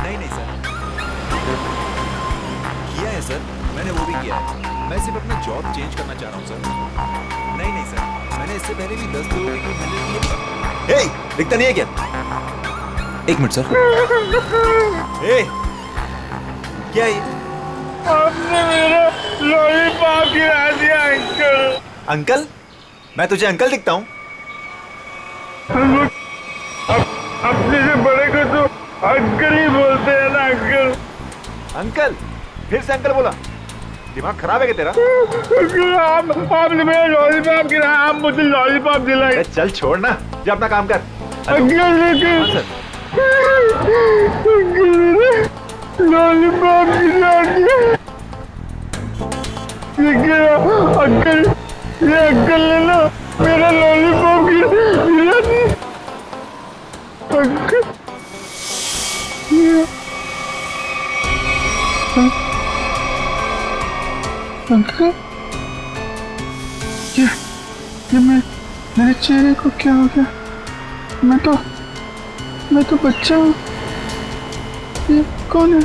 नहीं नहीं सर, किया है सर, मैंने वो भी किया है। मैं सिर्फ अपना जॉब चेंज करना चाह रहा हूँ सर। नहीं नहीं सर, मैंने इससे पहले भी 10 लोगों की हैंडल किया। दिखता नहीं है क्या? एक मिनट सर। क्या ये? आपने मेरा लॉलीपॉप गिरा दिया अंकल। अंकल? मैं तुझे अंकल दिखता हूँ? अपने से बड़े को तो अंकल ही बोलते हैं ना अंकल। अंकल? फिर से अंकल बोला? दिमाग खराब है क्या तेरा? आपने मेरा लॉलीपॉप गिराया, आप मुझे लॉलीपॉप दिलाए। चल छोड़ ना, जा अपना काम कर। अंकल हाँ सर। लॉलीपॉप गिरा दिया। अंकल, ये अंकल ने ना मेरा लॉलीपॉप गिरा दिया। अंकल, अंकल, ये मेरे चेहरे को क्या हो गया? मैं तो बच्चा हूँ। ये कौन है?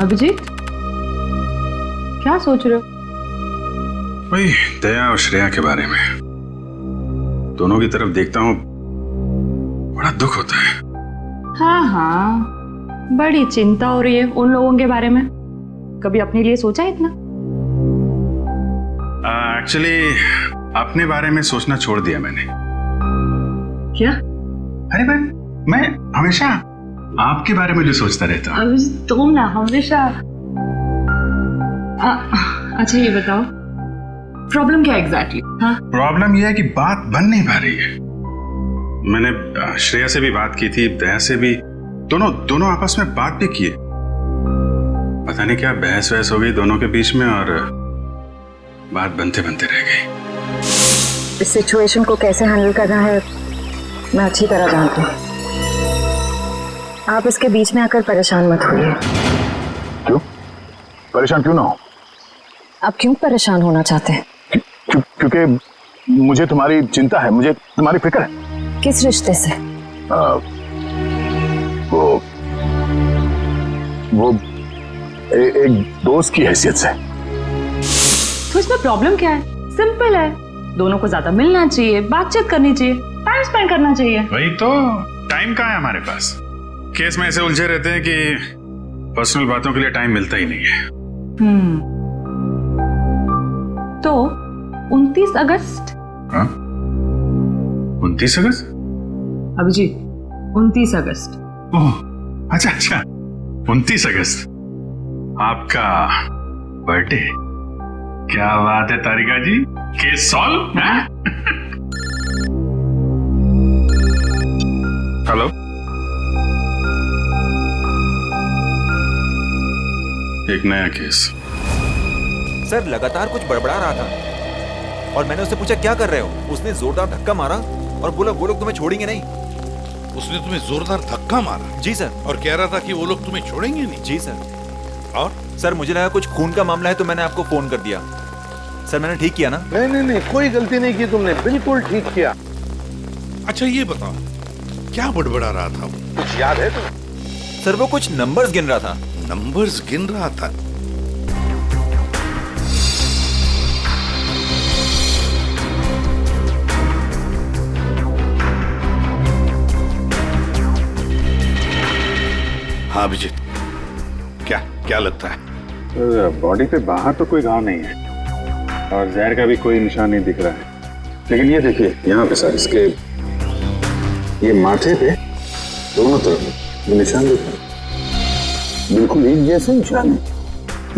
अभिजीत, क्या सोच रहे हो? वही दया और श्रेया के बारे में। दोनों की तरफ देखता हूँ, बड़ा दुख होता है। हाँ, बड़ी चिंता हो रही है उन लोगों के बारे में। कभी अपने लिए सोचा है इतना? एक्चुअली अपने बारे में सोचना छोड़ दिया मैंने। क्या? अरे भाई, मैं हमेशा आपके बारे में जो सोचता रहता हूँ। अभिजीत, तुम ना हमेशा। अच्छा ये बताओ, प्रॉब्लम क्या एग्जैक्टली? हाँ, प्रॉब्लम यह है कि बात बन नहीं पा रही है। मैंने श्रेया से भी बात की थी, दया से भी, दोनों आपस में बात भी किए। पता नहीं क्या बहस वहस हो गई दोनों के बीच में और बात बनते बनते रह गई। इस सिचुएशन को कैसे हैंडल करना है मैं अच्छी तरह जानती हूँ। आप इसके बीच में आकर परेशान मत होइए। क्यों? परेशान क्यों ना हो? आप क्यों परेशान होना चाहते हैं? क्योंकि मुझे तुम्हारी चिंता है, मुझे तुम्हारी फिक्र है। किस रिश्ते से? वो एक दोस्त की हैसियत से। तो इसमें प्रॉब्लम क्या है? सिंपल है, दोनों को ज्यादा मिलना चाहिए, बातचीत करनी चाहिए, टाइम स्पेंड करना चाहिए। वही तो, टाइम कहाँ है हमारे पास? केस में ऐसे उलझे रहते हैं कि पर्सनल बातों के लिए टाइम मिलता ही नहीं है। तो 29 अगस्त? हाँ? 29 अगस्त? अभिजीत, 29 अगस्त। ओह, अच्छा 29 अगस्त आपका बर्थडे। क्या बात है तारिका जी, केस सॉल्व। हेलो, एक नया केस। सर लगातार कुछ बड़बड़ा रहा था और मैंने उससे पूछा क्या कर रहे हो? उसने जोरदार धक्का मारा और बोला वो लोग तुम्हें छोड़ेंगे नहीं। उसने तुम्हें जोरदार धक्का मारा? जी सर। और कह रहा था कि वो लोग तुम्हें छोड़ेंगे नहीं? जी सर। और सर मुझे लगा कुछ खून का मामला है तो मैंने आपको फोन कर दिया। सर मैंने ठीक किया ना? नहीं, कोई गलती नहीं की तुमने, बिल्कुल ठीक किया। अच्छा ये बताओ, क्या बड़बड़ा रहा था वो? कुछ याद है तुम्हें? सर वो कुछ नंबर्स गिन रहा था। नंबर्स गिन रहा था? हाँ अभिजीत, क्या लगता है? बॉडी पे बाहर तो कोई घाव नहीं है और जहर का भी कोई निशान नहीं दिख रहा है, लेकिन ये देखिए यहाँ पे सर, इसके ये माथे पे दोनों तरफ ये निशान दिख रहा है। बिल्कुल एक जैसे निशान है,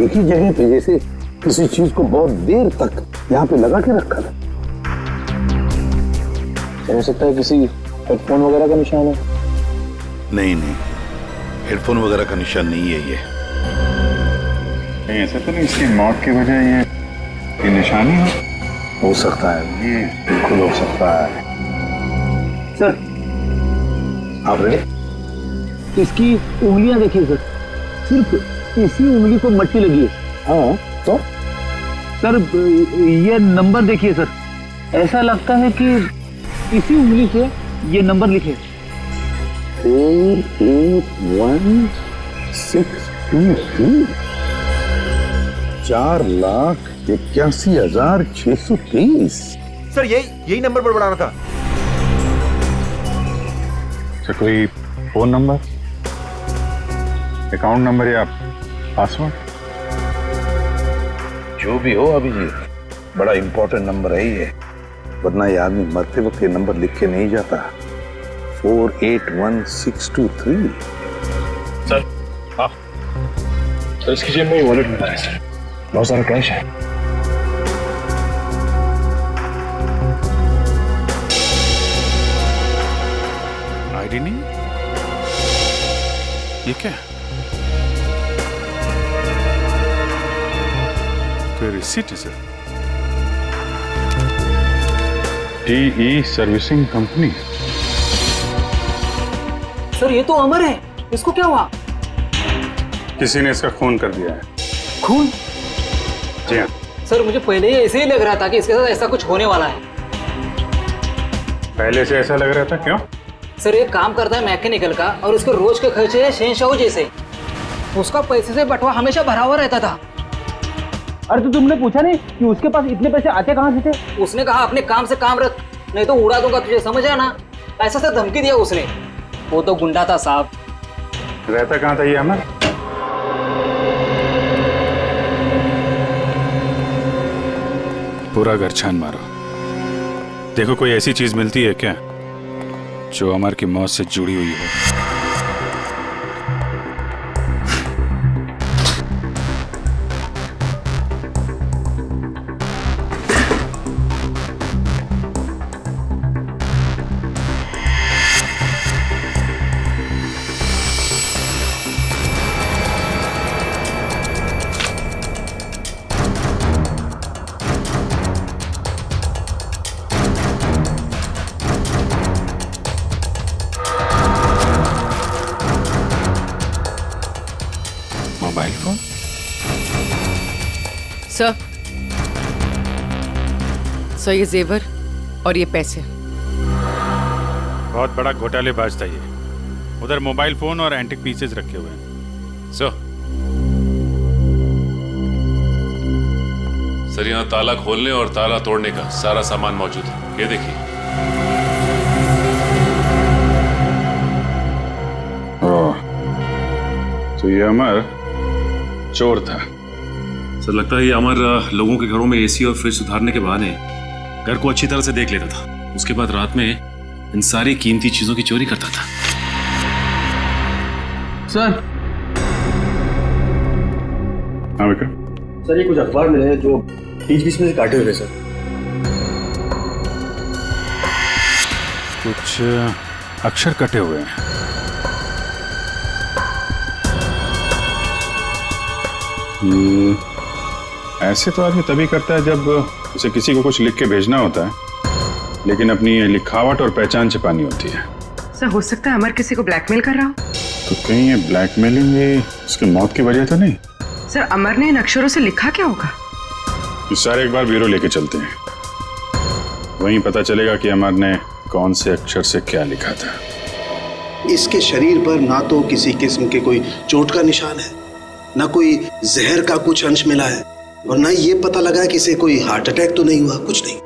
एक ही जगह पे, जैसे किसी चीज को बहुत देर तक यहाँ पे लगा के रखा था। हो सकता है किसी हेडफोन वगैरह का निशान है। नहीं, हेडफोन वगैरह का निशान नहीं है ये। नहीं ऐसा तो नहीं, इसकी मौत की वजह ये निशानी हो सकता है, ये बिल्कुल हो सकता है। सर आप रेडी? इसकी उंगलियां देखिए सर, सिर्फ इसी उंगली को मट्टी लगी है। हाँ तो सर ये नंबर देखिए सर, ऐसा लगता है कि इसी उंगली से ये नंबर लिखे। 481623 4,81,623। सर यही नंबर पर बढ़ाना था। अच्छा, कोई फोन नंबर, अकाउंट नंबर या पासवर्ड? जो भी हो अभिजीत, बड़ा इंपॉर्टेंट नंबर है ये, वरना ये आदमी मरते वक्त ये नंबर लिख के नहीं जाता। 481623। सर हाँ सर, इसकी जेब में वॉलेट मिला है सर, बहुत सारा कैश है। आईडी नहीं, ये क्या? कोई रिसीट है sir? T E servicing company. Sir ये तो अमर है, इसको क्या हुआ? किसी ने इसका खून कर दिया है। खून? जी हाँ। सर मुझे पहले ही ऐसे ही लग रहा था कि इसके साथ ऐसा कुछ होने वाला है। पहले से ऐसा लग रहा था, क्यों? सर ये काम करता है मैकेनिकल का और उसके रोज के खर्चे है शहंशाह जैसे। उसका पैसे से बटवा हमेशा भरा हुआ रहता था। अरे तो तुमने पूछा नहीं कि उसके पास इतने पैसे आते कहाँ से थे? उसने कहा अपने काम से काम रख, नहीं तो उड़ा दूंगा तुझे, समझ आना। ऐसा से धमकी दिया उसने। वो तो गुंडा था साहब। रहता कहाँ था ये अमर? पूरा घर छान मारो, देखो कोई ऐसी चीज मिलती है क्या जो अमर की मौत से जुड़ी हुई हो। Mobile phone? सर ये जेवर और ये पैसे। बहुत बड़ा घोटालेबाज था ये। उधर मोबाइल फोन और एंटिक पीसेस रखे हुए हैं। सर यहाँ ताला खोलने और ताला तोड़ने का सारा सामान मौजूद है, ये देखिए। तो ये अमर चोर था। सर लगता है ये अमर लोगों के घरों में एसी और फ्रिज सुधारने के बहाने घर को अच्छी तरह से देख लेता था। उसके बाद रात में इन सारी कीमती चीजों की चोरी करता था। सर हाँ विक्रम। सर ये कुछ अखबार मिले हैं जो बीच बीच में से काटे हुए सर। कुछ अक्षर कटे हुए हैं। ऐसे तो आदमी तभी करता है जब उसे किसी को कुछ लिख के भेजना होता है, लेकिन अपनी लिखावट और पहचान छिपानी होती है। सर हो सकता है अमर किसी को ब्लैकमेल कर रहा हो। तो कहीं ये ब्लैकमेलिंग ये उसकी मौत की वजह तो नहीं? सर अमर ने इन अक्षरों से लिखा क्या होगा? इस सारे एक बार ब्यूरो लेके चलते हैं, वहीं पता चलेगा कि अमर ने कौन से अक्षर से क्या लिखा था। इसके शरीर पर ना तो किसी किस्म के कोई चोट का निशान है, ना कोई जहर का कुछ अंश मिला है, और ना ये पता लगा कि इसे कोई हार्ट अटैक तो नहीं हुआ, कुछ नहीं।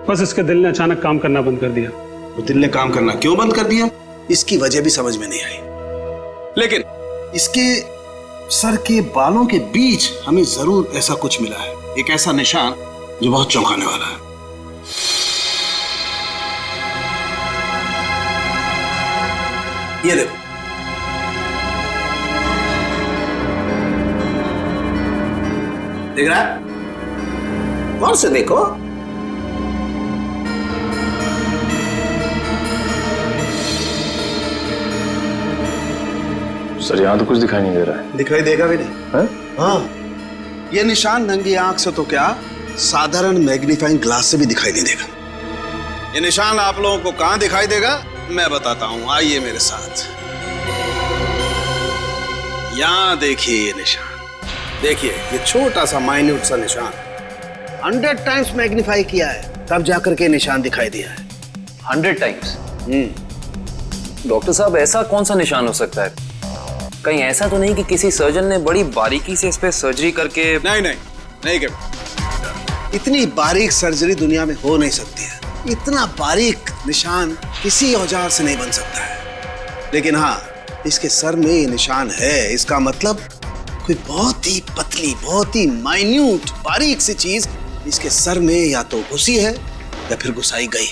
बस इसके दिल ने अचानक काम करना बंद कर दिया। वो दिल ने काम करना क्यों बंद कर दिया, इसकी वजह भी समझ में नहीं आई। लेकिन इसके सर के बालों के बीच हमें जरूर ऐसा कुछ मिला है, एक ऐसा निशान जो बहुत चौंकाने वाला है। ये देखो, देख रहा है? गौर से देखो। सर यहाँ तो कुछ दिखाई नहीं दे रहा है। दिखाई देगा भी नहीं है? हाँ, ये निशान नंगी आंख से तो क्या, साधारण मैग्नीफाइंग ग्लास से भी दिखाई नहीं देगा। ये निशान आप लोगों को कहां दिखाई देगा मैं बताता हूं, आइए मेरे साथ। यहाँ देखिए ये निशान, देखिए ये छोटा सा माइन्यूट सा निशान 100 टाइम्स मैग्नीफाई किया है, तब जाकर के निशान दिखाई दिया है। 100 टाइम्स? डॉक्टर साहब, ऐसा कौन सा निशान हो सकता है? कहीं ऐसा तो नहीं कि किसी सर्जन ने बड़ी बारीकी से इस पे सर्जरी करके? नहीं कर, इतनी बारीक सर्जरी दुनिया में हो नहीं सकती है। इतना बारीक निशान किसी औजार से नहीं बन सकता है। लेकिन हाँ, इसके सर में ये निशान है, इसका मतलब कोई बहुत ही पतली, बहुत ही माइन्यूट, बारीक सी चीज इसके सर में या तो घुसी है या फिर घुसाई गई।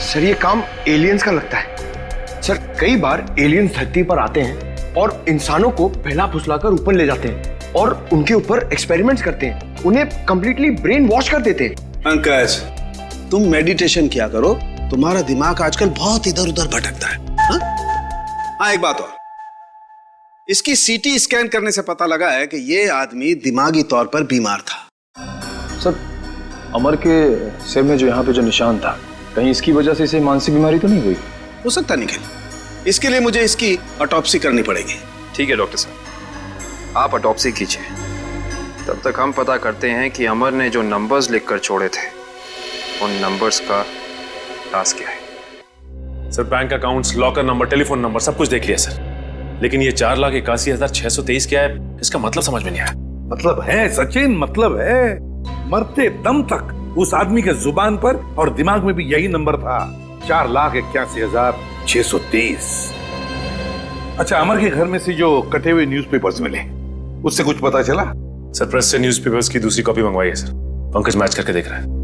सर ये काम एलियंस का लगता है। सर कई बार एलियंस धरती पर आते हैं और इंसानों को फैला फुसलाकर ऊपर ले जाते हैं और उनके ऊपर एक्सपेरिमेंट्स करते हैं, उन्हें कंप्लीटली ब्रेन वॉश कर देते हैं। पंकज, तुम मेडिटेशन किया करो, तुम्हारा दिमाग आजकल बहुत इधर उधर भटकता है। हाँ, एक बात और, इसकी सीटी स्कैन करने से पता लगा है कि ये आदमी दिमागी तौर पर बीमार था। सर अमर के सिर में जो यहाँ पे जो निशान था, कहीं इसकी वजह से इसे मानसिक बीमारी तो नहीं हुई? हो सकता निखिल, इसके लिए मुझे इसकी ऑटोप्सी करनी पड़ेगी। ठीक है डॉक्टर साहब, आप ऑटोप्सी कीजिए। तब तक हम पता करते हैं कि अमर ने जो नंबर्स लिखकर छोड़े थे, उन नंबर्स का राज क्या है। Sir bank accounts, locker number, telephone number सब कुछ देख लिया सर, लेकिन ये 4,81,623 क्या है, इसका मतलब समझ में नहीं आया। मतलब है सचिन, मतलब है। मरते दम तक उस आदमी के जुबान पर और दिमाग में भी यही नंबर था, 4,81,623। अच्छा, अमर के घर में से जो कटे हुए न्यूज़पेपर्स मिले, उससे कुछ पता चला? सर प्रेस से न्यूज़पेपर्स की दूसरी कॉपी मंगवाई है सर, पंकज मैच करके देख रहा है।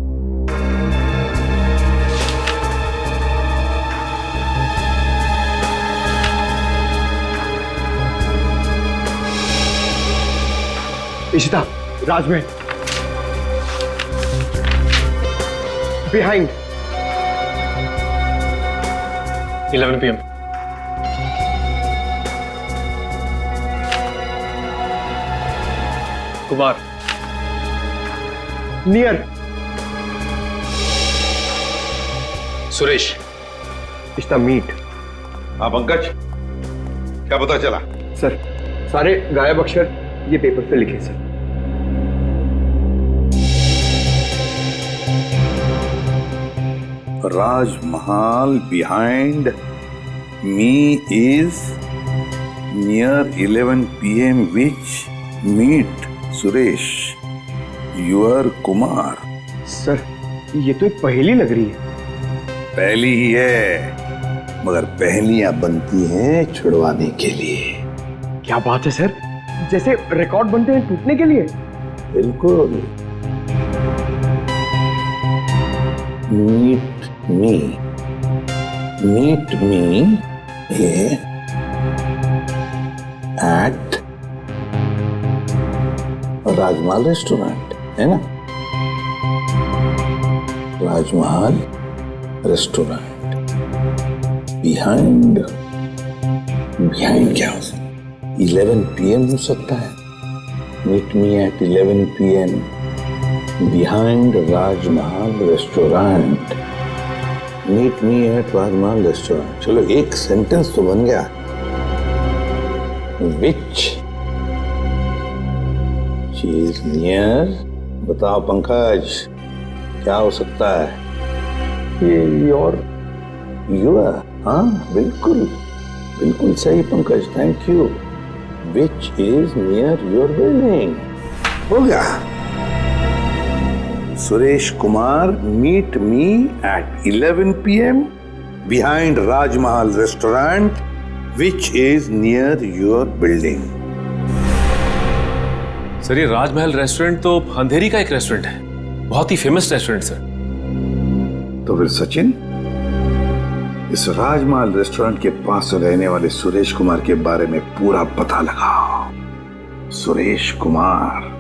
Ishita, Rajmahal, behind 11 PM। Kumar, near Suresh, Ishta meet. हाँ पंकज, क्या पता चला? सर सारे गायब अक्षर ये पेपर पे लिखे sir. Rajmahal behind me is near 11 PM which meet Suresh, your Kumar। Sir ये तो एक पहेली लग रही है। पहली ही है, मगर पहेलियां बनती हैं छुड़वाने के लिए। क्या बात है सर, जैसे रिकॉर्ड बनते हैं टूटने के लिए। बिल्कुल। Meet me at Rajmahal restaurant, है ना? राजमहल रेस्टोरेंट बिहाइंड क्या हो सकता है? 11 PM हो सकता है। Meet me at 11 PM behind Rajmahal restaurant. Meet me at Rajmahal restaurant. चलो एक सेंटेंस तो बन गया। विच चीज नियर, बताओ पंकज, क्या हो सकता है? ये योर। हाँ बिल्कुल बिल्कुल सही Pankaj, thank you. Which is near your building. हो गया। Suresh Kumar, meet me at 11 PM behind Rajmahal restaurant which is near your building। Sir ये राजमहल रेस्टोरेंट तो अंधेरी का एक रेस्टोरेंट है, बहुत ही फेमस रेस्टोरेंट सर। तो फिर सचिन, इस राजमहल रेस्टोरेंट के पास रहने वाले सुरेश कुमार के बारे में पूरा पता लगाओ। सुरेश कुमार।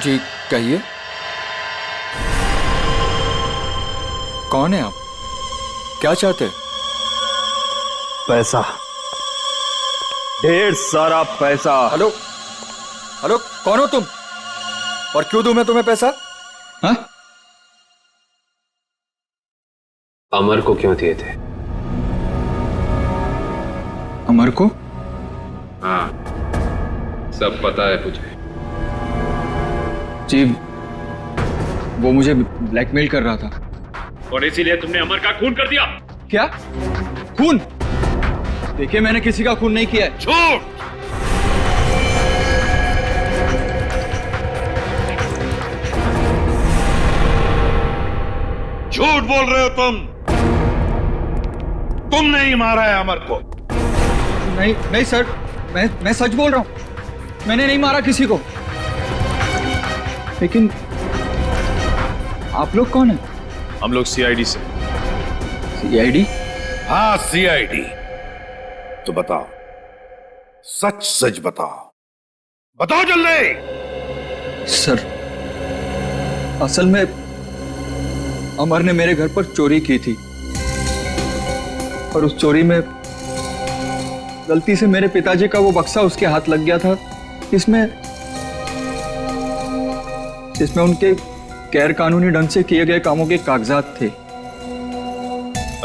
जी कहिए, कौन है आप? क्या चाहते हैं? पैसा, ढेर सारा पैसा। हेलो हेलो, कौन हो तुम और क्यों दूं मैं तुम्हें पैसा? हाँ? अमर को क्यों दिए थे? अमर को? हाँ, सब पता है मुझे। जी, वो मुझे ब्लैकमेल कर रहा था। और इसीलिए तुमने अमर का खून कर दिया? क्या? खून? देखिए, मैंने किसी का खून नहीं किया है। झूठ! झूठ बोल रहे हो तुम। तुमने ही मारा है अमर को। नहीं नहीं सर, मैं सच बोल रहा हूं। मैंने नहीं मारा किसी को। लेकिन आप लोग कौन हैं? हम लोग सीआईडी से। सीआईडी? हाँ, सीआईडी। तो बताओ, सच सच बताओ, बताओ जल्दी। सर, असल में अमर ने मेरे घर पर चोरी की थी और उस चोरी में गलती से मेरे पिताजी का वो बक्सा उसके हाथ लग गया था, जिसमें उनके गैर कानूनी ढंग से किए गए कामों के कागजात थे।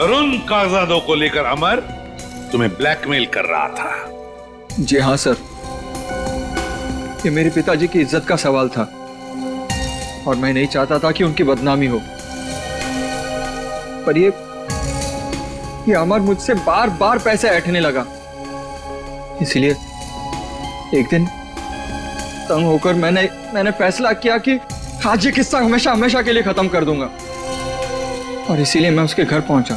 और उन कागजातों को लेकर अमर तुम्हें ब्लैकमेल कर रहा था। जी हाँ सर, ये मेरे पिताजी की इज्जत का सवाल था और मैं नहीं चाहता था कि उनकी बदनामी हो। पर ये अमर मुझसे बार बार पैसे ऐंठने लगा। इसलिए एक दिन तंग होकर मैंने फैसला किया कि आज ये किस्सा हमेशा हमेशा के लिए खत्म कर दूंगा। और इसीलिए मैं उसके घर पहुंचा।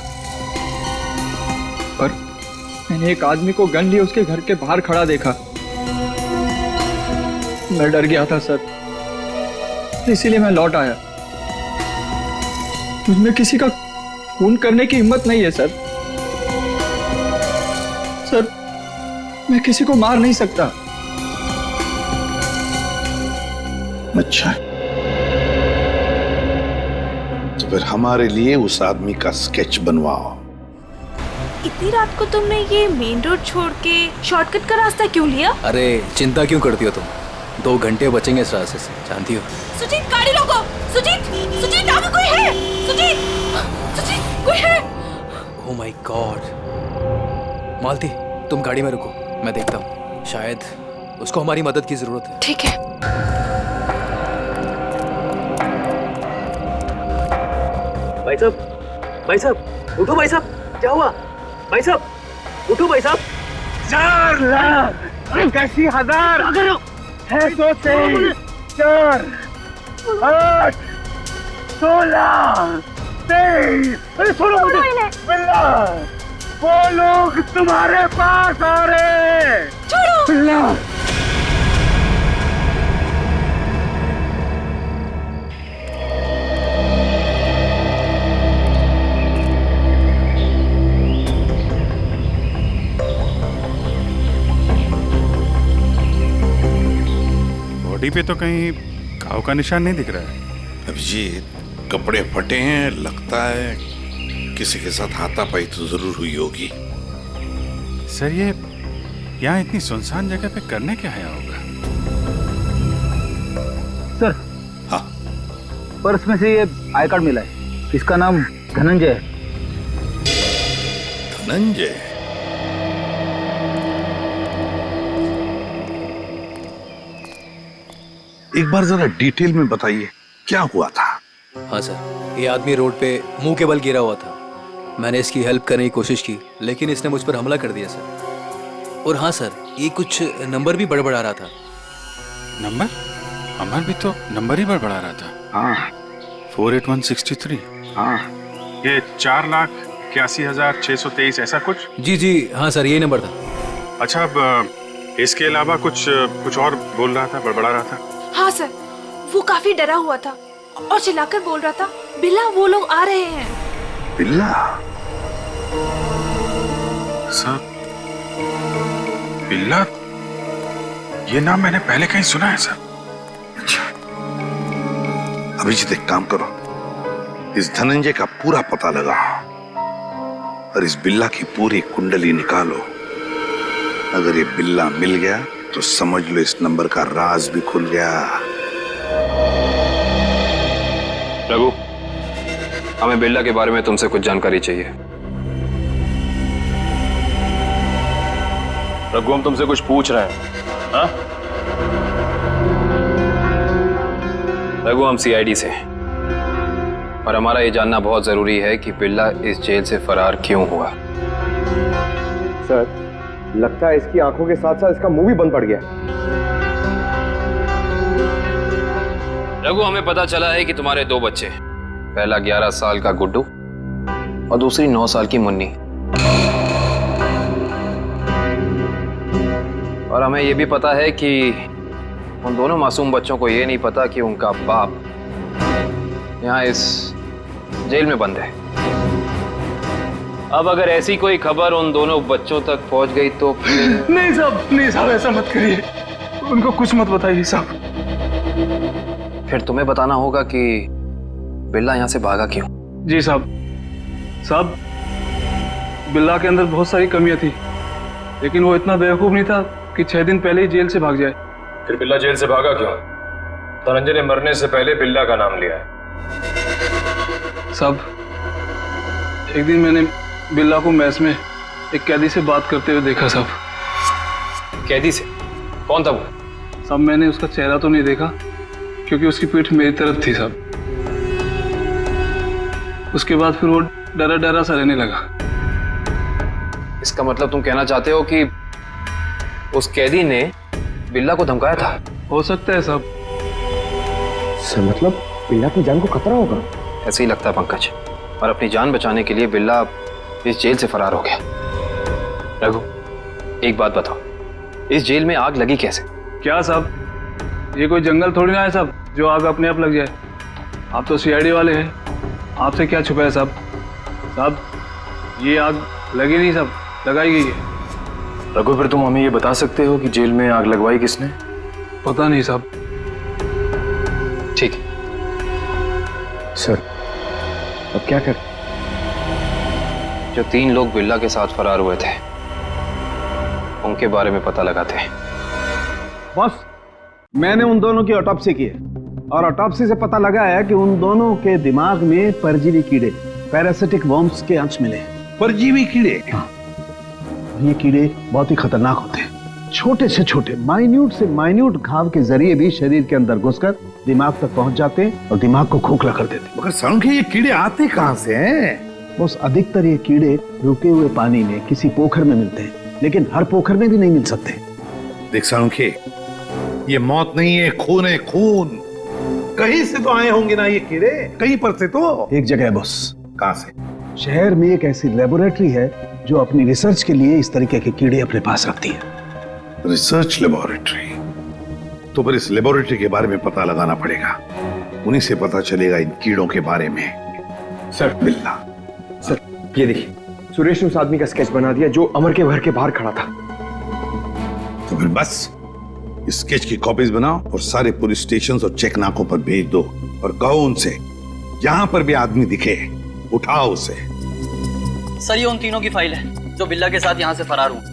पर मैंने एक आदमी को गन लिए उसके घर के बाहर खड़ा देखा। मैं डर गया था सर, इसीलिए मैं लौट आया। मुझमें किसी का खून करने की हिम्मत नहीं है सर। सर, मैं किसी को मार नहीं सकता। अच्छा, तो फिर हमारे लिए उस आदमी का स्केच बनवाओ। इतनी रात को तुमने ये मेन रोड छोड़ के शॉर्टकट का रास्ता क्यों लिया? अरे चिंता क्यों करती हो तुम? 2 घंटे बचेंगे इस रास्ते से, जानती हो। सुजीत, गाड़ी रोको। सुजीत, आगे कोई है? सुजीत, कोई है? Oh my God. मालती, तुम गाड़ी में रुको, मैं देखता हूँ। शायद उसको हमारी मदद की जरूरत है। ठीक है। भाई साहब, उठो भाई साहब, क्या हुआ? भाई साहब, उठो भाई साहब। 4 लाख 81,000 है 223 4 8 16 23। अरे सुनो बिल्ला, वो लोग तुम्हारे पास आ रहे। छोड़ो बिल्ला। बॉडी पे तो कहीं घाव का निशान नहीं दिख रहा है। अभिजीत, कपड़े फटे हैं, लगता है किसी के साथ हाथापाई तो जरूर हुई होगी। सर, ये यहाँ इतनी सुनसान जगह पे करने क्या आया होगा? सर, हाँ, पर्स में से ये आई कार्ड मिला है। इसका नाम धनंजय है। धनंजय? एक बार जरा डिटेल में बताइए, क्या हुआ था? हाँ सर, ये आदमी रोड पे मुंह के बल गिरा हुआ था। मैंने इसकी हेल्प करने की कोशिश की, लेकिन इसने मुझ पर हमला कर दिया सर। और हाँ सर, ये कुछ नंबर भी बड़बड़ा रहा था। नंबर? अमर भी तो नंबर ही बड़बड़ा रहा था। हाँ। 48163। हाँ। ये 4,81,623 ऐसा कुछ? जी हाँ सर, यही नंबर था। अच्छा, अब इसके अलावा कुछ और बोल रहा था, बड़बड़ा रहा था? हाँ सर, वो काफी डरा हुआ था और चिल्लाकर बोल रहा था, बिल्ला वो लोग आ रहे हैं। बिल्ला? सर, बिल्ला, ये नाम मैंने पहले कहीं सुना है सर। अच्छा, अभिजीत एक काम करो, इस धनंजय का पूरा पता लगाओ और इस बिल्ला की पूरी कुंडली निकालो। अगर ये बिल्ला मिल गया तो समझ लो इस नंबर का राज भी खुल गया। हमें बिल्ला के बारे में तुमसे कुछ जानकारी चाहिए। रघु, हम तुमसे कुछ पूछ रहे हैं। हाँ? रघु, हम सीआईडी से हैं और हमारा ये जानना बहुत जरूरी है कि बिल्ला इस जेल से फरार क्यों हुआ। सर, लगता है इसकी आंखों के साथ साथ इसका मुंह भी बंद पड़ गया। रघु, हमें पता चला है कि तुम्हारे 2 बच्चे, पहला 11 साल का गुड्डू और दूसरी 9 साल की मुन्नी, और हमें यह भी पता है कि उन दोनों मासूम बच्चों को यह नहीं पता कि उनका बाप यहाँ इस जेल में बंद है। अब अगर ऐसी कोई खबर उन दोनों बच्चों तक पहुंच गई तो फिर... नहीं साहब, ऐसा मत करिए, उनको कुछ मत बताइए साहब। फिर तुम्हें बताना होगा कि बिल्ला यहाँ से भागा क्यों। जी साहब, बिल्ला के अंदर बहुत सारी कमियां थी, लेकिन वो इतना बेवकूफ नहीं था कि 6 दिन पहले ही जेल से भाग जाए। फिर बिल्ला जेल से भागा क्यों? धनंजय ने मरने से पहले बिल्ला का नाम लिया है। साहब, एक दिन मैंने बिल्ला को मैस में एक कैदी से बात करते हुए देखा साहब। कैदी से? कौन था वो? साहब, मैंने उसका चेहरा तो नहीं देखा क्योंकि उसकी पीठ मेरी तरफ थी साहब। उसके बाद फिर वो डरा डरा सा रहने लगा। इसका मतलब तुम कहना चाहते हो कि उस कैदी ने बिल्ला को धमकाया था? हो सकता है साहब। सर, मतलब बिल्ला की जान को खतरा होगा? ऐसे ही लगता है पंकज, और अपनी जान बचाने के लिए बिल्ला इस जेल से फरार हो गया। रघु, एक बात बताओ, इस जेल में आग लगी कैसे? क्या साहब, ये कोई जंगल थोड़ी ना है साहब जो आग अपने आप लग जाए। आप तो सीआईडी वाले हैं, आपसे क्या छुपा है साहब? साहब, ये आग लगी नहीं साहब, लगाई गई है। रघु, फिर तुम हमें ये बता सकते हो कि जेल में आग लगवाई किसने? पता नहीं साहब। ठीक है सर, अब क्या कर? जो 3 लोग बिल्ला के साथ फरार हुए थे उनके बारे में पता लगाते हैं। बॉस, मैंने उन दोनों की ऑटोप्सी की है और ऑटोप्सी से पता लगा है कि उन दोनों के दिमाग में परजीवी कीड़े, पैरासिटिक वर्म्स के अंश मिले हैं। परजीवी कीड़े? हाँ, ये कीड़े बहुत ही खतरनाक होते हैं। छोटे से छोटे, माइन्यूट से माइन्यूट घाव के जरिए भी शरीर के अंदर घुसकर दिमाग तक पहुंच जाते हैं और दिमाग को खोखला कर देते हैं। मगर सालुंखे, ये कीड़े आते कहां से हैं? बस अधिकतर ये कीड़े रुके हुए पानी में किसी पोखर में मिलते हैं, लेकिन हर पोखर में भी नहीं मिल सकते। देख सालुंखे, ये मौत नहीं है, खून है, खून। कहीं से तो आए होंगे ना ये कीड़े, कहीं पर से तो। एक जगह है बॉस। कहां से? शहर में एक ऐसी लेबोरेटरी है जो अपनी रिसर्च के लिए इस तरीके के कीड़े अपने पास रखती है। Research laboratory? तो फिर इस लेबोरेटरी के बारे में पता लगाना पड़ेगा, उन्हीं से पता चलेगा इन कीड़ों के बारे में। सर, बिल्ला। सर, ये देखिए, सुरेश ने उस आदमी का स्केच बना दिया जो अमर के घर के बाहर खड़ा था। तो फिर बस स्केच की कॉपीज बनाओ और सारे पुलिस स्टेशन और चेक नाकों पर भेज दो और कहो उनसे जहां पर भी आदमी दिखे उठाओ उसे। सर, ये उन तीनों की फाइल है जो बिल्ला के साथ यहाँ से फरार हुए।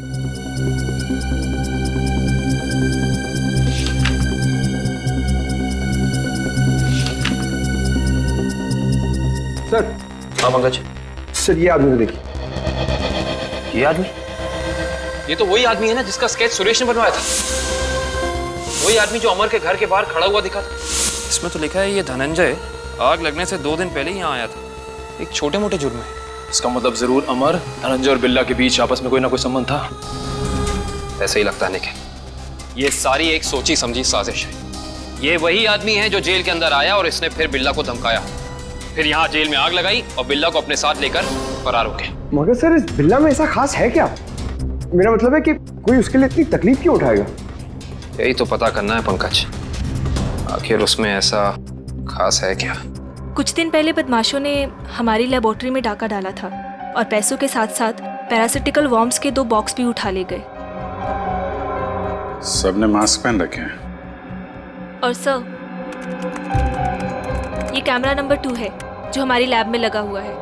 सर। हाँ पंकज। सर, ये आदमी को देखिए। ये आदमी? ये तो वही आदमी है ना जिसका स्केच सुरेश ने बनवाया था। वही आदमी जो अमर के घर के बाहर खड़ा हुआ दिखा था। इसमें तो लिखा है ये धनंजय आग लगने से 2 दिन पहले ही यहाँ आया था, एक छोटे मोटे जुर्म में। इसका मतलब जरूर अमर, धनंजय और बिल्ला के बीच आपस में कोई ना कोई संबंध था। ऐसे ही लगता है निखिल, ये सारी एक सोची समझी साजिश है। ये वही आदमी है जो जेल के अंदर आया और इसने फिर बिल्ला को धमकाया, फिर यहाँ जेल में आग लगाई और बिल्ला को अपने साथ लेकर फरार हो गए। मगर सर, इस बिल्ला में ऐसा खास है क्या? मेरा मतलब है कि कोई उसके लिए इतनी तकलीफ क्यों उठाएगा? यही तो पता करना है पंकज, आखिर उसमें ऐसा खास है क्या? कुछ दिन पहले बदमाशों ने हमारी लेबोरेटरी में डाका डाला था और पैसों के साथ साथ पैरासिटिकल वर्म्स के 2 बॉक्स भी उठा ले गए। सबने मास्क पहन रखे हैं। और सर, ये कैमरा नंबर 2 है जो हमारी लैब में लगा हुआ है।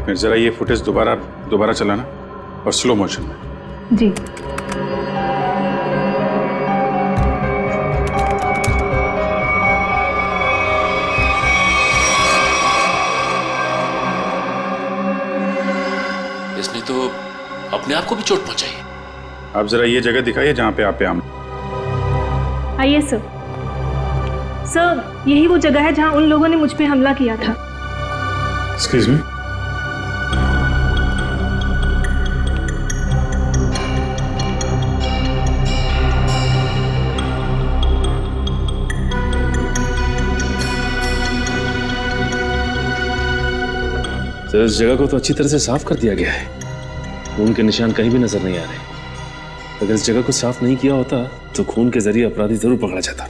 एक मिनट, जरा ये फुटेज दोबारा चलाना और स्लो मोशन में। जी। इसने तो अपने आप को भी चोट पहुंचाई है। आप जरा ये जगह दिखाइए जहां पे आप आम। आइए सर। सर, यही वो जगह है जहां उन लोगों ने मुझ पे हमला किया था। Excuse me. सर, इस जगह को तो अच्छी तरह से साफ कर दिया गया है, खून के निशान कहीं भी नजर नहीं आ रहे। अगर इस जगह को साफ नहीं किया होता तो खून के जरिए अपराधी जरूर पकड़ा जाता।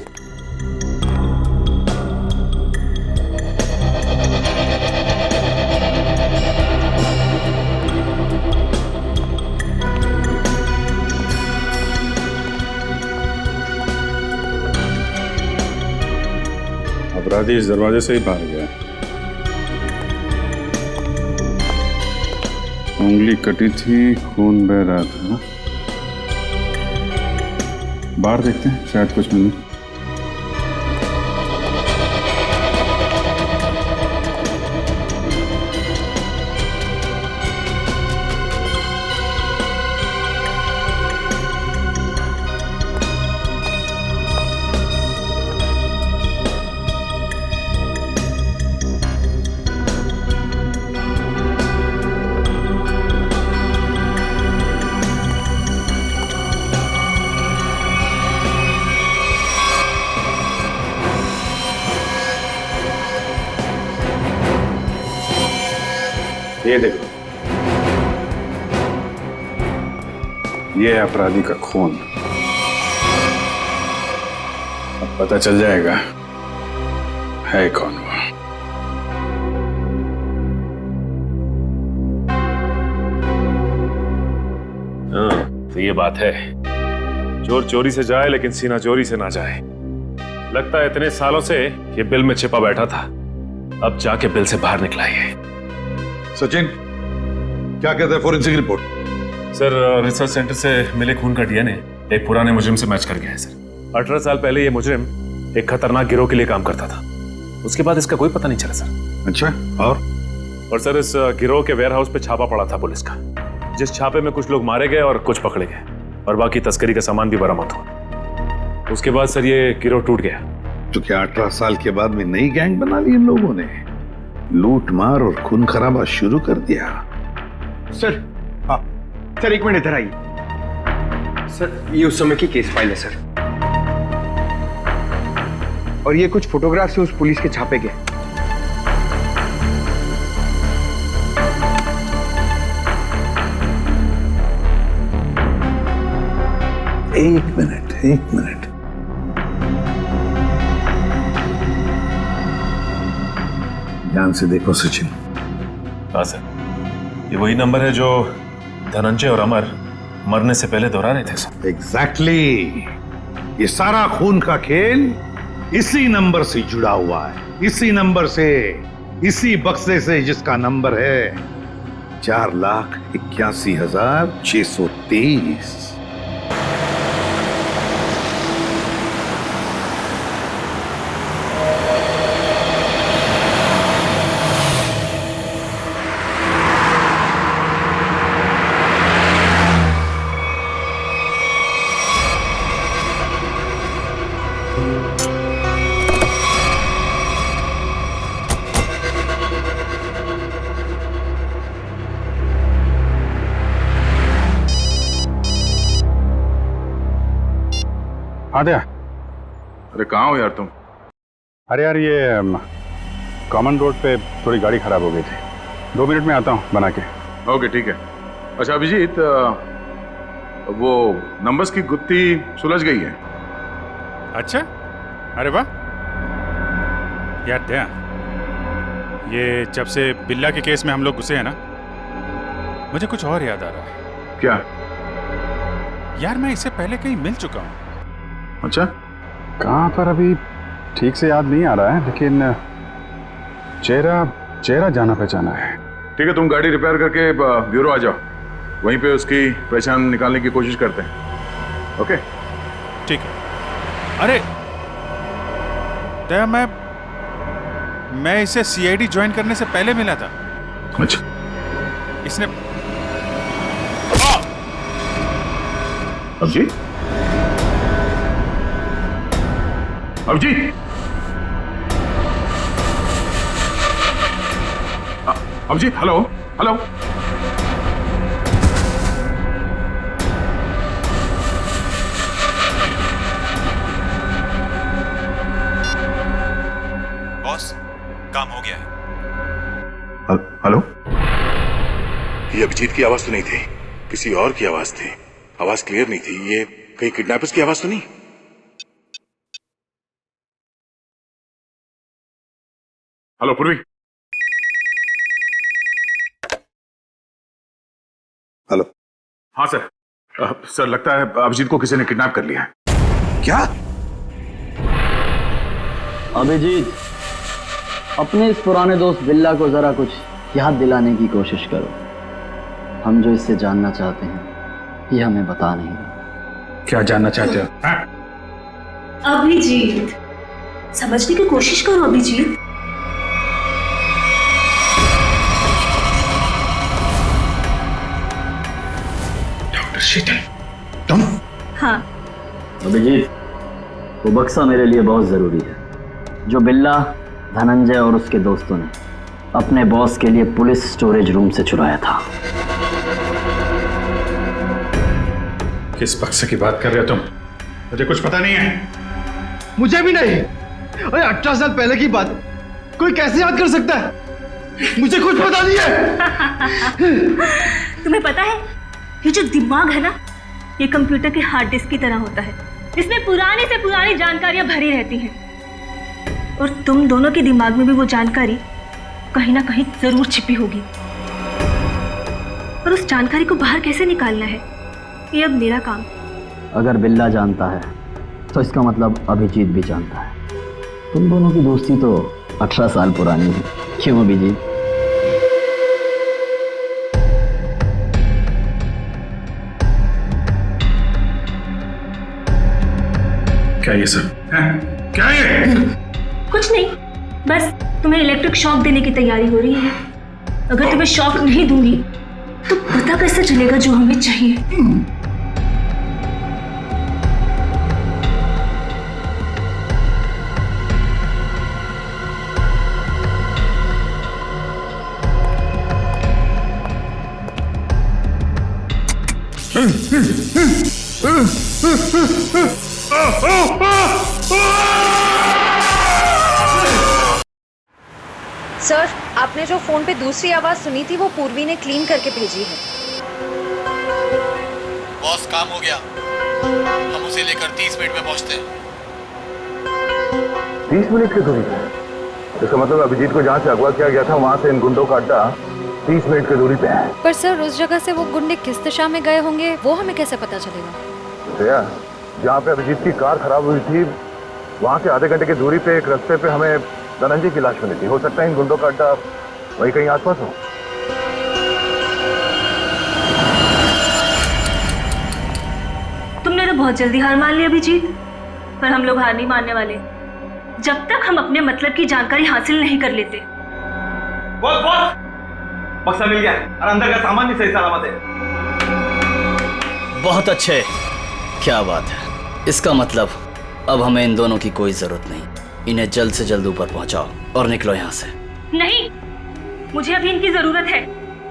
अपराधी इस दरवाजे से ही बाहर गया। उंगली कटी थी, खून बह रहा था। बाहर देखते हैं, शायद कुछ मिले। ये देखो, ये है अपराधी का खून। अब पता चल जाएगा है कौन वो। हाँ, तो ये बात है, चोर चोरी से जाए लेकिन सीना चोरी से ना जाए। लगता है इतने सालों से ये बिल में छिपा बैठा था, अब जाके बिल से बाहर निकला ये। सचिन, क्या कहता है forensic report? Sir, research centre से मिले खून का डीएनए एक पुराने मुजरिम से मैच कर गया है सर। 18 साल पहले ये मुजरिम एक खतरनाक गिरोह के लिए काम करता था, उसके बाद इसका कोई पता नहीं चला सर। अच्छा, और सर, इस गिरोह के वेयरहाउस पे छापा पड़ा था पुलिस का, जिस छापे में कुछ लोग मारे गए और कुछ पकड़े गए और बाकी तस्करी का सामान भी बरामद हुआ। उसके बाद सर ये गिरोह टूट गया। तो क्या 18 साल के बाद में नई गैंग बना ली इन लोगों ने? लूट मार और खून खराबा शुरू कर दिया। सर, हाँ सर, एक मिनट इधर आइए। सर, ये उस समय की केस फाइल है सर, और ये कुछ फोटोग्राफ से उस पुलिस के छापे के। एक मिनट। ध्यान से देखो सचिन। हाँ सर, ये वही नंबर है जो धनंजय और अमर मरने से पहले दोहरा रहे थे सर। एग्जैक्टली। ये सारा खून का खेल इसी नंबर से जुड़ा हुआ है, इसी नंबर से, इसी बक्से से जिसका नंबर है 4,81,623। आद्या, अरे कहाँ हो यार तुम? अरे यार, ये कॉमन रोड पे थोड़ी गाड़ी खराब हो गई थी, 2 मिनट में आता हूँ बना के। ओके, ठीक है। अच्छा अभिजीत, वो नंबर्स की गुत्थी सुलझ गई है। अच्छा, अरे वाह यार। दया, ये जब से बिल्ला के केस में हम लोग घुसे हैं ना, मुझे कुछ और याद आ रहा है। क्या? यार, मैं इससे पहले कहीं मिल चुका हूँ। अच्छा, कहाँ पर अभी ठीक से याद नहीं आ रहा है, लेकिन चेहरा जाना पहचाना है। ठीक है, तुम गाड़ी रिपेयर करके ब्यूरो आ जाओ, वहीं पे उसकी पहचान निकालने की कोशिश करते हैं। ओके ठीक है। अरे दया, मैं इसे सीआईडी ज्वाइन करने से पहले मिला था। अच्छा। इसने Abhijeet, Abhijeet, Abhijeet, hello hello. Boss, काम हो गया है। हेलो। ये अभिजीत की आवाज तो नहीं थी, किसी और की आवाज थी। आवाज क्लियर नहीं थी। ये कहीं किडनैपर्स की आवाज तो नहीं? हेलो पूर्वी। हेलो। हाँ सर। सर लगता है अभिजीत को किसी ने किडनैप कर लिया है। क्या? अभिजीत, अपने इस पुराने दोस्त बिल्ला को जरा कुछ याद दिलाने की कोशिश करो। हम जो इससे जानना चाहते हैं ये हमें बता नहीं रहा। क्या जानना चाहते हो? अभिजीत, समझने की कोशिश करो अभिजीत। डॉक्टर शीतल, तुम? हाँ। अभिजीत, वो बक्सा मेरे लिए बहुत जरूरी है जो बिल्ला, धनंजय और उसके दोस्तों ने अपने बॉस के लिए पुलिस स्टोरेज रूम से चुराया था। किस बक्से की बात कर रहे हो तुम? मुझे कुछ पता नहीं है। मुझे भी नहीं। अरे 18 साल पहले की बात कोई कैसे याद कर सकता है? मुझे कुछ पता नहीं है। तुम्हें पता है, ये जो दिमाग है ना, ये कंप्यूटर के हार्ड डिस्क की तरह होता है। इसमें पुरानी से पुरानी जानकारियां भरी रहती हैं और तुम दोनों के दिमाग में भी वो जानकारी कहीं ना कहीं जरूर छिपी होगी। और उस जानकारी को बाहर कैसे निकालना है, ये अब मेरा काम। अगर बिल्ला जानता है तो इसका मतलब अभिजीत भी जानता है। तुम दोनों की दोस्ती तो 18 साल पुरानी है, क्यों अभिजीत? क्या ये सब? क्या ये? कुछ नहीं, बस तुम्हें इलेक्ट्रिक शॉक देने की तैयारी हो रही है। अगर तुम्हें शॉक नहीं दूंगी तो पता कैसे चलेगा जो हमें चाहिए? सर, आपने जो फोन पे दूसरी आवाज सुनी थी वो पूर्वी ने क्लीन करके भेजी है। बॉस, काम हो गया। हम उसे लेकर 30 मिनट में पहुंचते हैं। 30 मिनट की दूरी पे? इसका मतलब अभिजीत को जहाँ से अगवा किया गया था वहाँ से इन गुंडों का अड्डा 30 मिनट की दूरी पे है। पर सर, उस जगह से वो गुंडे किस दिशा में गए होंगे वो हमें कैसे पता चलेगा? भैया, जहाँ पे अभिजीत की कार खराब हुई थी वहाँ से आधे घंटे की दूरी पे एक रास्ते पे हमें धनंजय की लाश मिली थी। हो सकता है इन गुंडों का अड्डा वही कहीं आसपास हो। तुमने तो बहुत जल्दी हार मान ली अभिजीत, पर हम लोग हार नहीं मानने वाले जब तक हम अपने मतलब की जानकारी हासिल नहीं कर लेते। बॉस, बॉस, बक्सा मिल गया और अंदर का सामान भी सही सलामत है। बहुत अच्छे, क्या बात है। इसका मतलब अब हमें इन दोनों की कोई जरूरत नहीं। इन्हें जल्द से जल्द ऊपर पहुंचाओ और निकलो यहाँ से। नहीं, मुझे अभी इनकी जरूरत है।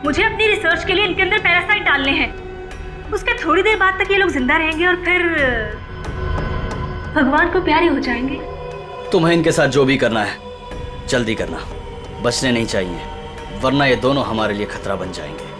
मुझे अपनी रिसर्च के लिए इनके अंदर पैरासाइट डालने हैं। उसके थोड़ी देर बाद तक ये लोग जिंदा रहेंगे और फिर भगवान को प्यारे हो जाएंगे। तुम्हें इनके साथ जो भी करना है जल्दी करना, बचने नहीं चाहिए, वरना ये दोनों हमारे लिए खतरा बन जाएंगे।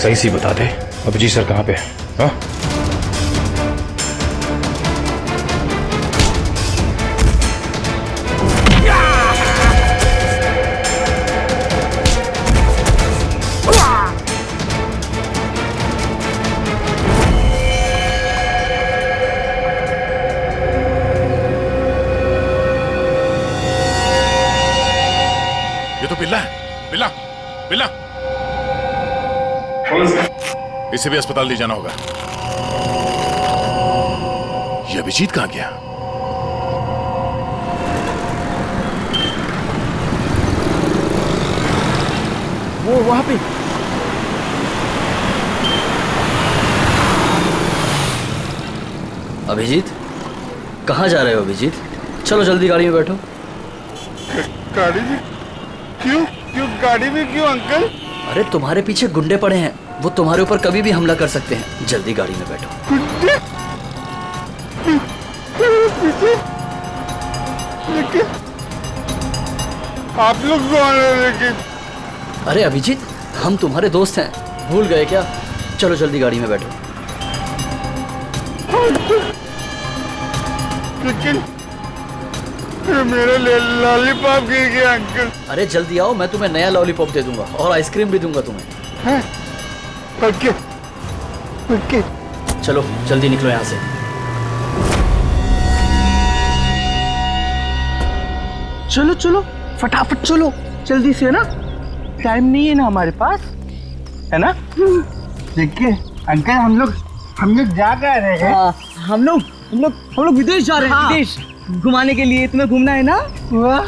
सही सी बता दे अभिजीत सर कहाँ पे है? हाँ? ये तो बिल्ला है। बिल्ला बिल्ला इसे भी अस्पताल ले जाना होगा। ये अभिजीत कहाँ गया? वो वहां पे। अभिजीत, कहाँ जा रहे हो अभिजीत? चलो जल्दी गाड़ी में बैठो। गाड़ी में क्यों? क्यों गाड़ी में क्यों अंकल? अरे तुम्हारे पीछे गुंडे पड़े हैं, वो तुम्हारे ऊपर कभी भी हमला कर सकते हैं। जल्दी गाड़ी में बैठो। लेकिन आप लोग कौन हो? लेकिन अरे अभिजीत, हम तुम्हारे दोस्त हैं, भूल गए क्या? चलो जल्दी गाड़ी में बैठो। लेकिन मेरा लॉलीपॉप गिर गया अंकल। अरे जल्दी आओ, मैं तुम्हें नया लॉलीपॉप दे दूंगा और आइसक्रीम भी दूंगा तुम्हें। हैं? Okay okay. चलो जल्दी निकलो यहाँ से। चलो चलो फटाफट चलो, जल्दी से, ना टाइम नहीं है ना हमारे पास, है ना? देखिए अंकल, हम लोग जा कर रहे हैं। हम लोग विदेश जा रहे हैं। विदेश घुमाने के लिए, तुम्हें घूमना है ना? वाह,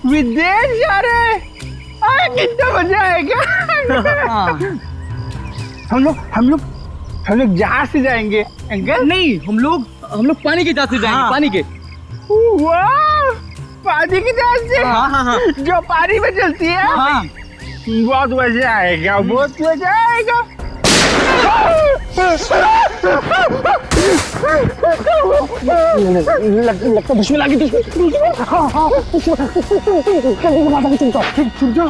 विदेश जा रहे हैं, कितना मजा आएगा। हम लोग जहाज से जाएंगे अंकल। नहीं, हम लोग पानी के जहाज से जाएंगे। पानी के। वाह, पानी की जहाज से। हाँ। जो पानी में चलती है। हाँ। बहुत मजा आएगा, बहुत मजा आएगा। लगता दुश्मन आ गई। जाओ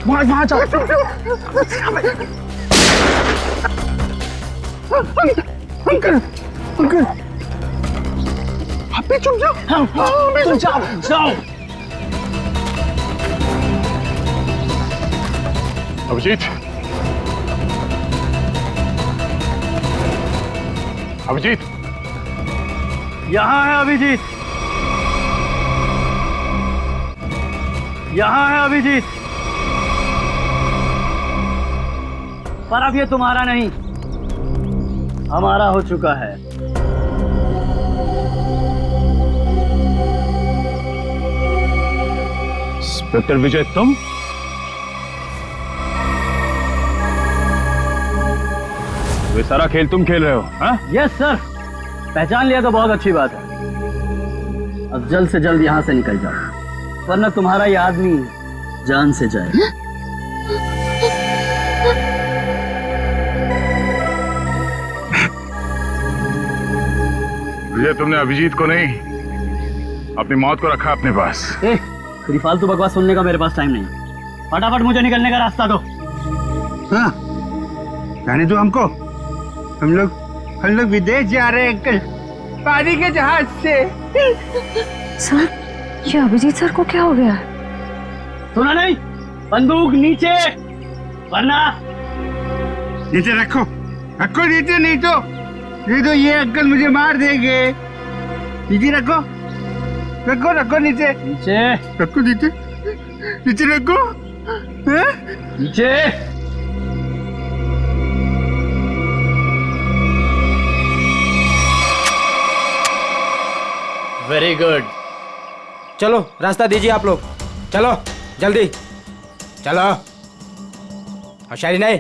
वहाँ जाओ। अंकल आप भी चुप जाओ। हाँ, जाओ। अभिजीत, अभिजीत, यहाँ है अभिजीत, यहाँ है अभिजीत। पर अब ये तुम्हारा नहीं, हमारा हो चुका है। इंस्पेक्टर विजय, तुम? ये सारा खेल तुम खेल रहे हो? हाँ? यस सर, पहचान लिया तो बहुत अच्छी बात है। अब जल्द से जल्द यहाँ से निकल जाओ, वरना तुम्हारा ये आदमी जान से जाएगा। विजय, तुमने अभिजीत को नहीं, अपनी मौत को रखा अपने पास। तेरी फालतू बकवास सुनने का मेरे पास टाइम नहीं। फटाफट मुझे निकलने का रास्ता दो। हाँ, जाने दो हमको। हम लोग विदेश जा रहे हैं अंकल, पानी के जहाज से। सर, ये अभिजीत सर को क्या हो गया? सुना नहीं? बंदूक नीचे, वरना नीचे रखो, नीचे, नहीं तो ये अंकल मुझे मार देंगे। नीचे रखो नीचे रखो, नीचे रखो। नीचे। Very good. चलो रास्ता दीजिए आप लोग, चलो जल्दी चलो। होशियारी नहीं।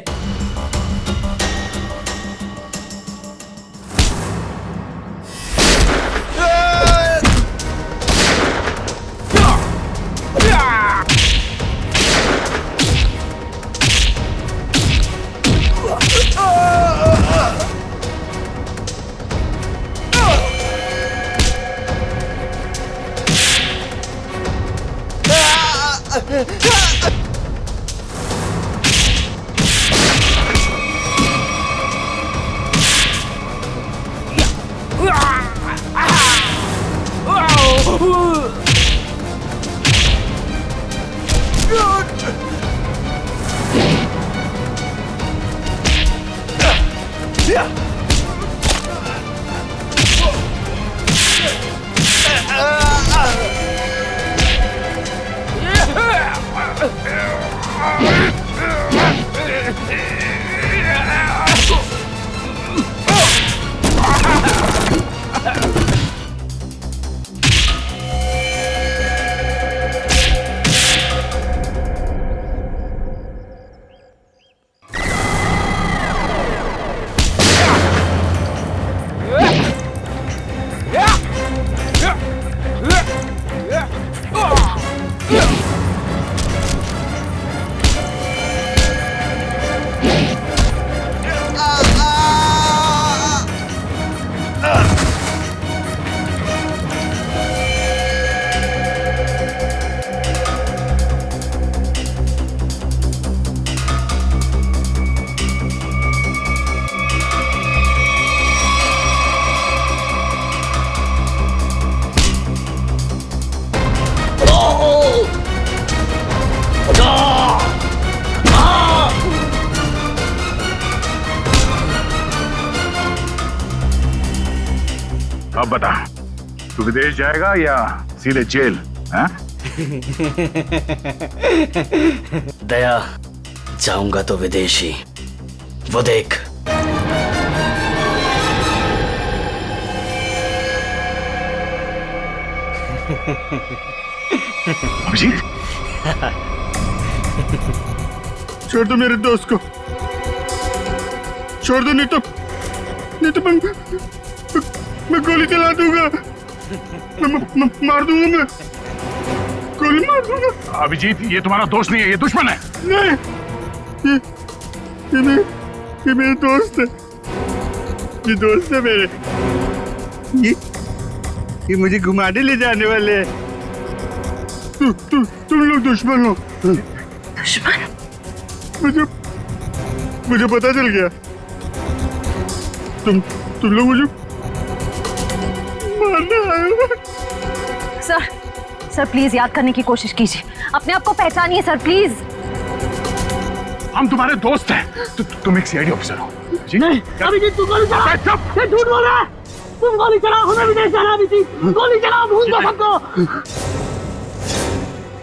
अब बता, तू विदेश जाएगा या सीधे जेल? हाँ? दया, जाऊंगा तो विदेशी, वो देख। अभिजीत, छोड़ दो मेरे दोस्त को, छोड़ दो, नहीं तो मैं गोली चला दूंगा, मैं मार दूंगा, मैं गोली मार दूंगा। अभिजीत, ये तुम्हारा दोस्त नहीं है, ये दुश्मन है। नहीं, ये मेरे दोस्त है, ये दोस्त है मेरे। ये मुझे घुमाने ले जाने वाले हैं। तुम लोग दुश्मन हो। दुश्मन? मुझे पता चल गया। तुम लोग मुझे मारने आए हो। सर प्लीज याद करने की कोशिश कीजिए, अपने आप को पहचानिए सर, प्लीज। हम तुम्हारे दोस्त हैं। तुम एक सीआईडी ऑफिसर हो। नहीं, अभिजीत तू गोली चला। ये झूठ बोल रहा है। तुम गोली चलाओ, हमें विदेश जाना। अभिजीत गोली चलाओ, भूल दो सबको।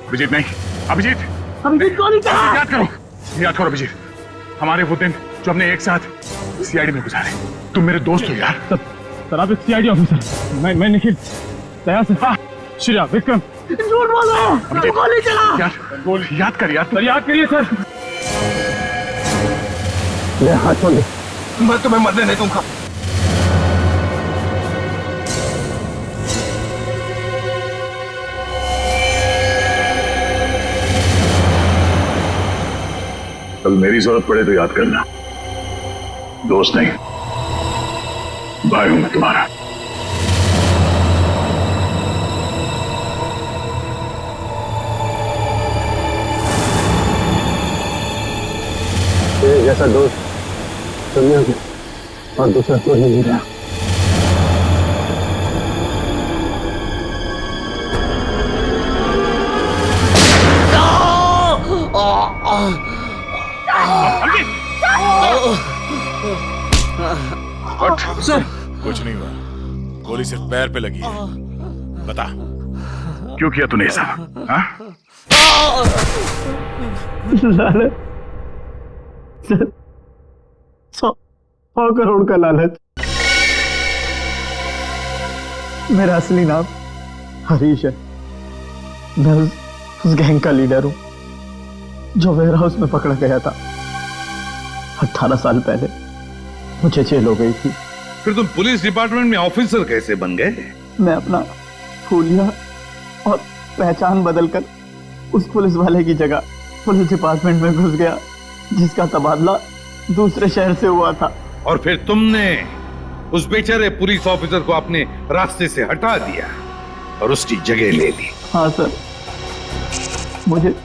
अभिजीत नहीं, अभिजीत गोली चला। याद करो अभिजीत, हमारे वो दिन जो हमने एक साथ सीआईडी में गुजारे। तुम मेरे दोस्त हो यार। सर आप एक सीआईडी ऑफिसर, मैं निखिल, दया से। हाँ, श्रेया, विक्रम। झूठ बोल रहा है। गोली चला यार, गोली याद कर यार। सर याद करिए सर। ले हाथ छोड़ दे, मैं तुम्हें मरने नहीं दूंगा। कल मेरी जरूरत पड़े तो याद करना, दोस्त नहीं, भाई हूं मैं तुम्हारा। जैसा दोस्त दुनिया में और दूसरा कोई नहीं रहा। सर कुछ नहीं हुआ, गोली सिर्फ पैर पे लगी है। बता क्यों किया तूने ऐसा? हाँ? लालच सर, 100 करोड़ का लालच। मेरा असली नाम हरीश है। मैं उस गैंग का लीडर हूं जो वेयर हाउस में पकड़ा गया था 18 साल पहले। मुझे जेल हो गई थी। फिर तुम पुलिस डिपार्टमेंट में ऑफिसर कैसे बन गए? मैं अपना फूलिया और पहचान बदलकर उस पुलिस वाले की जगह पुलिस डिपार्टमेंट में घुस गया, जिसका तबादला दूसरे शहर से हुआ था। और फिर तुमने उस बेचारे पुलिस ऑफिसर को अपने रास्ते से हटा दिया और उसकी जगह ले ली। हाँ सर, मुझे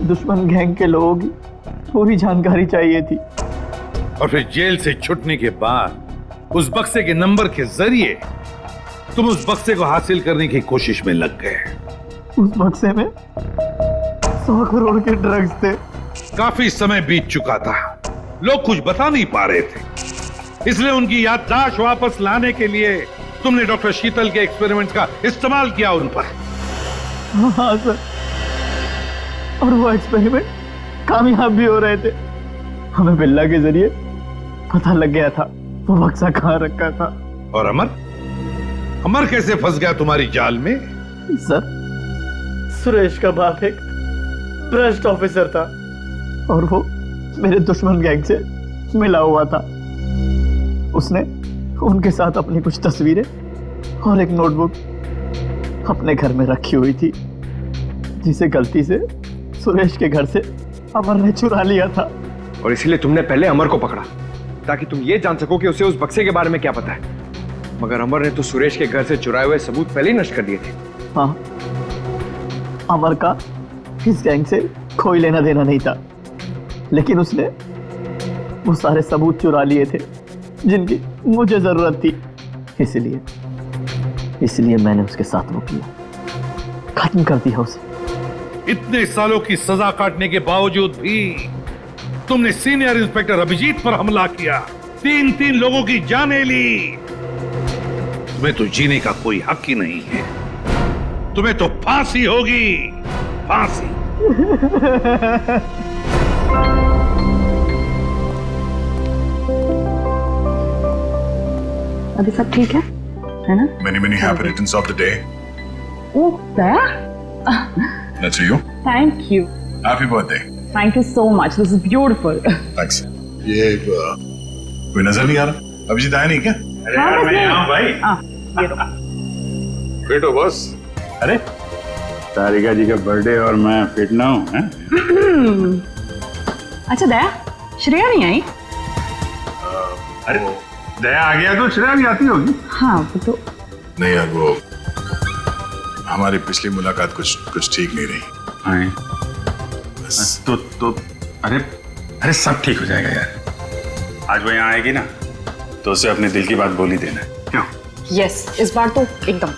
दुश्मन गैंग के लोगों की पूरी जानकारी चाहिए थी। और फिर जेल से छूटने के बाद उस बक्से के नंबर के जरिए तुम उस बक्से को हासिल करने की कोशिश में लग गए। उस बक्से में 100 करोड़ के ड्रग्स थे। काफी समय बीत चुका था, लोग कुछ बता नहीं पा रहे थे, इसलिए उनकी याददाश्त वापस लाने के लिए तुमने डॉक्टर शीतल के एक्सपेरिमेंट्स का इस्तेमाल किया उन पर। हाँ सर, और वो एक्सपेरिमेंट कामयाब भी हो रहे थे। हमें बिल्ला के जरिए पता लग गया था वो बक्सा कहाँ रखा था। और अमर कैसे फंस गया तुम्हारी जाल में? सर, सुरेश का बाप एक भ्रष्ट ऑफिसर था और वो मेरे दुश्मन गैंग से मिला हुआ था। उसने उनके साथ अपनी कुछ तस्वीरें और एक नोटबुक अपने घर में रखी हुई थी, जिसे गलती से सुरेश के घर से अमर ने चुरा लिया था। और इसीलिए तुमने पहले अमर को पकड़ा ताकि तुम ये जान सको कि उसे उस बक्से के बारे में क्या पता है। मगर अमर ने तो सुरेश के घर से चुराए हुए सबूत पहले ही नष्ट कर दिए थे। हाँ, अमर का इस गैंग से कोई लेना देना नहीं था, लेकिन उसने वो सारे सबूत चुरा लिए थे जिनकी मुझे जरूरत थी। इसलिए मैंने उसके साथ वो किया, खत्म कर दिया उसे। इतने सालों की सजा काटने के बावजूद भी तुमने सीनियर इंस्पेक्टर अभिजीत पर हमला किया, 3 लोगों की जानें ली। तुम्हें तो जीने का कोई हक ही नहीं है। तुम्हें तो फांसी होगी, फांसी। अभी सब ठीक है ना? Many happy returns of the day. Oh, Daya? That's for you. Thank you. Happy birthday. Thank you so much. This is beautiful. Thanks. ये कोई नजर नहीं आ रहा? अभिजीत आया नहीं क्या? अरे यार मैं यहाँ हूँ भाई। ये लो। बैठो बॉस। अरे तारिका जी का बर्थडे और मैं फिट ना हूँ, हैं? अच्छा दया, श्रेया नहीं आई? अरे दया आ गया तो श्रेया भी आती होगी। हाँ वो तो नहीं यार, वो हमारी पिछली मुलाकात कुछ ठीक नहीं रही। हाँ। तो अरे सब ठीक हो जाएगा यार। आज वो यहाँ आएगी ना तो उसे अपने दिल की बात बोल ही देना। क्यों? यस, इस बार तो एकदम।